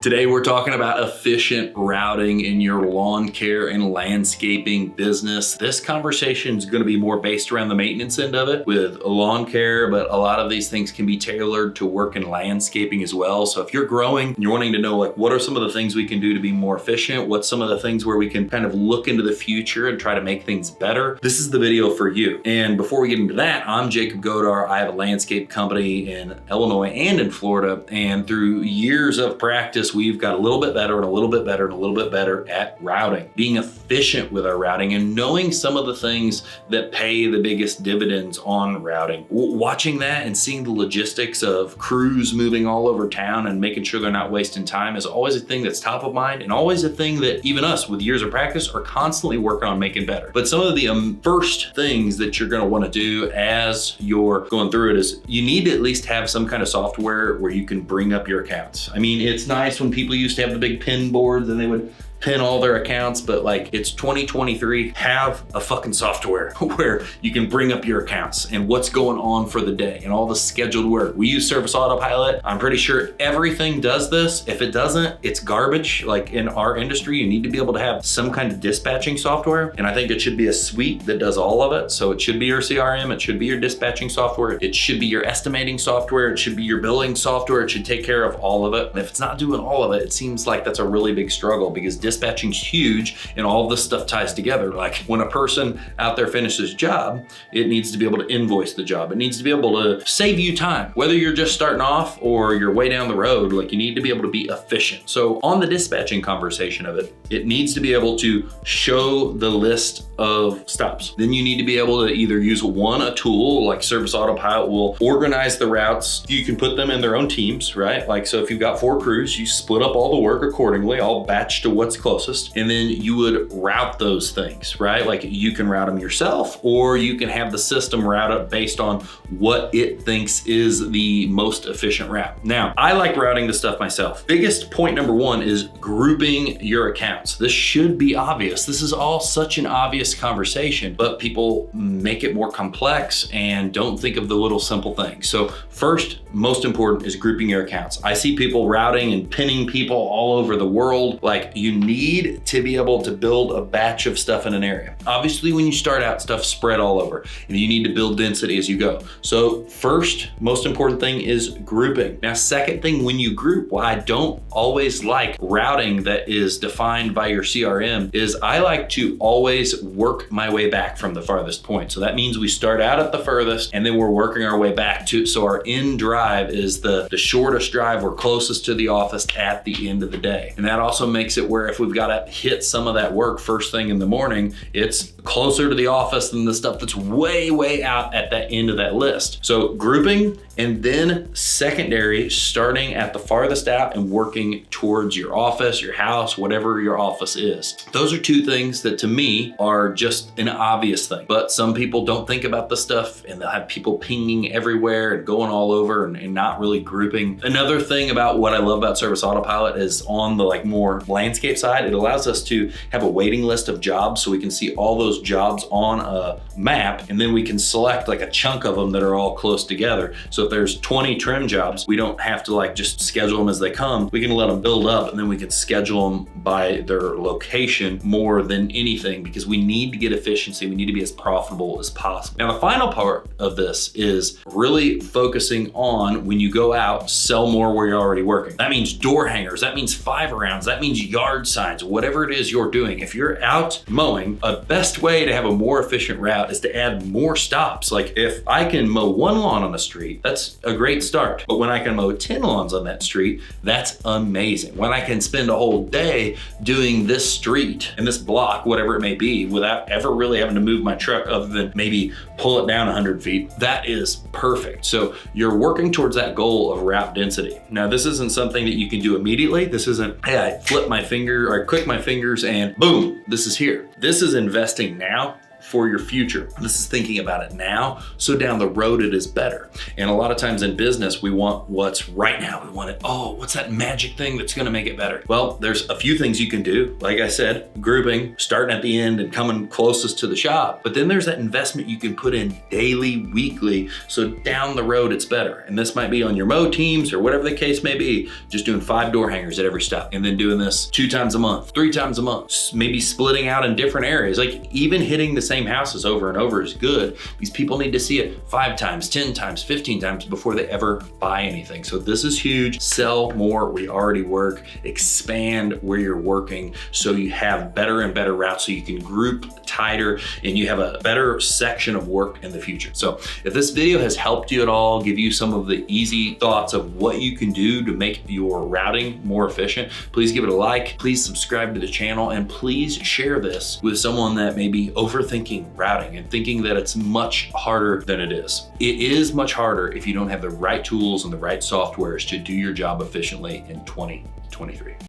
Today we're talking about efficient routing in your lawn care and landscaping business. This conversation is going to be more based around the maintenance end of it with lawn care, but a lot of these things can be tailored to work in landscaping as well. So if you're growing and you're wanting to know like what are some of the things we can do to be more efficient, what's some of the things where we can kind of look into the future and try to make things better, this is the video for you. And before we get into that, I'm Jacob Godar. I have a landscape company in Illinois and in Florida, and through years of practice, we've got a little bit better and a little bit better and a little bit better at routing, being efficient with our routing and knowing some of the things that pay the biggest dividends on routing. Watching that and seeing the logistics of crews moving all over town and making sure they're not wasting time is always a thing that's top of mind, and always a thing that even us with years of practice are constantly working on making better. But some of the first things that you're going to want to do as you're going through it is you need to at least have some kind of software where you can bring up your accounts. I mean, it's nice when people used to have the big pin boards and they would pin all their accounts, but like it's 2023, have a fucking software where you can bring up your accounts and what's going on for the day and all the scheduled work. We use Service Autopilot. I'm pretty sure everything does this. If it doesn't, it's garbage. Like in our industry, you need to be able to have some kind of dispatching software. And I think it should be a suite that does all of it. So it should be your CRM, it should be your dispatching software, it should be your estimating software, it should be your billing software, it should take care of all of it. And if it's not doing all of it, it seems like that's a really big struggle because dispatching's huge and all this stuff ties together. Like when a person out there finishes a job, it needs to be able to invoice the job. It needs to be able to save you time. Whether you're just starting off or you're way down the road, like you need to be able to be efficient. So on the dispatching conversation of it, it needs to be able to show the list of stops. Then you need to be able to either use a tool like Service Autopilot will organize the routes. You can put them in their own teams, right? Like, so if you've got 4 crews, you split up all the work accordingly, all batch to what's closest. And then you would route those things, right? Like you can route them yourself, or you can have the system route it based on what it thinks is the most efficient route. Now, I like routing the stuff myself. Biggest point number 1 is grouping your accounts. This should be obvious. This is all such an obvious conversation, but people make it more complex and don't think of the little simple things. So first, most important is grouping your accounts. I see people routing and pinning people all over the world. Like you need to be able to build a batch of stuff in an area. Obviously, when you start out, stuff spread all over and you need to build density as you go. So first, most important thing is grouping. Now, second thing, when you group, why I don't always like routing that is defined by your CRM is I like to always work my way back from the farthest point. So that means we start out at the furthest and then we're working our way back to, so our end drive is the shortest drive. We're closest to the office at the end of the day. And that also makes it where if we've got to hit some of that work first thing in the morning, it's closer to the office than the stuff that's way out at that end of that list. So grouping, and then secondary, starting at the farthest out and working towards your office, your house, whatever your office is. Those are 2 things that to me are just an obvious thing, but some people don't think about the stuff and they'll have people pinging everywhere and going all over and not really grouping. Another thing about what I love about Service Autopilot is on the like more landscape side, it allows us to have a waiting list of jobs so we can see all those jobs on a map, and then we can select like a chunk of them that are all close together. So if there's 20 trim jobs, we don't have to like just schedule them as they come. We can let them build up and then we can schedule them by their location more than anything, because we need to get efficiency. We need to be as profitable as possible. Now, the final part of this is really focusing on when you go out, sell more where you're already working. That means door hangers, that means 5-arounds, that means yard signs, whatever it is you're doing. If you're out mowing, a best way to have a more efficient route is to add more stops. Like if I can mow 1 lawn on the street, that's a great start. But when I can mow 10 lawns on that street, that's amazing. When I can spend a whole day doing this street and this block, whatever it may be, without ever really having to move my truck other than maybe pull it down 100 feet, that is perfect. So you're working towards that goal of route density. Now, this isn't something that you can do immediately. This isn't, hey, I flip my finger or I click my fingers and boom, this is here. This is investing now for your future. This is thinking about it now, so down the road it is better. And a lot of times in business, we want what's right now. We want it, oh, what's that magic thing that's gonna make it better? Well, there's a few things you can do. Like I said, grouping, starting at the end and coming closest to the shop. But then there's that investment you can put in daily, weekly, so down the road it's better. And this might be on your mow teams or whatever the case may be, just doing 5 door hangers at every stop, and then doing this 2 times a month, 3 times a month, maybe splitting out in different areas. Like even hitting the same houses over and over is good. These people need to see it 5 times, 10 times, 15 times before they ever buy anything. So this is huge. Sell more where you already work, expand where you're working so you have better and better routes, so you can group tighter and you have a better section of work in the future. So if this video has helped you at all, give you some of the easy thoughts of what you can do to make your routing more efficient, please give it a like, please subscribe to the channel, and please share this with someone that may be overthinking routing and thinking that it's much harder than it is. It is much harder if you don't have the right tools and the right softwares to do your job efficiently in 2023.